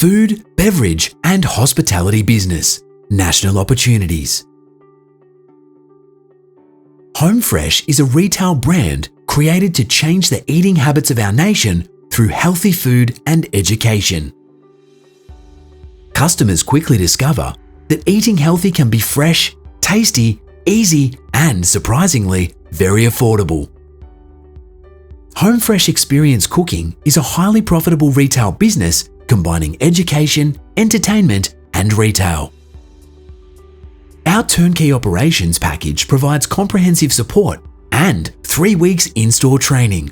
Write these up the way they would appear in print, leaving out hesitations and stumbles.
food, beverage, and hospitality business, national opportunities. Home Fresh is a retail brand created to change the eating habits of our nation through healthy food and education. Customers quickly discover that eating healthy can be fresh, tasty, easy, and surprisingly, very affordable. Home Fresh Experience Cooking is a highly profitable retail business combining education, entertainment, and retail. Our turnkey operations package provides comprehensive support and 3 weeks in-store training.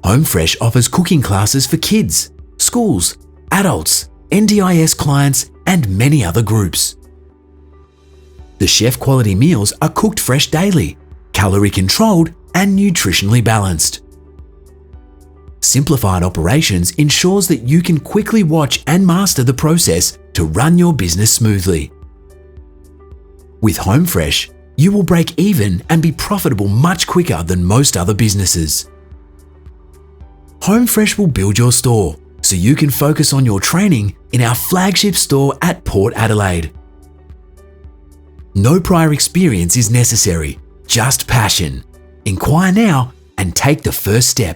Home Fresh offers cooking classes for kids, schools, adults, NDIS clients, and many other groups. The chef quality meals are cooked fresh daily, calorie controlled, and nutritionally balanced. Simplified operations ensures that you can quickly watch and master the process to run your business smoothly. With Home Fresh, you will break even and be profitable much quicker than most other businesses. Home Fresh will build your store so you can focus on your training in our flagship store at Port Adelaide. No prior experience is necessary, just passion. Inquire now and take the first step.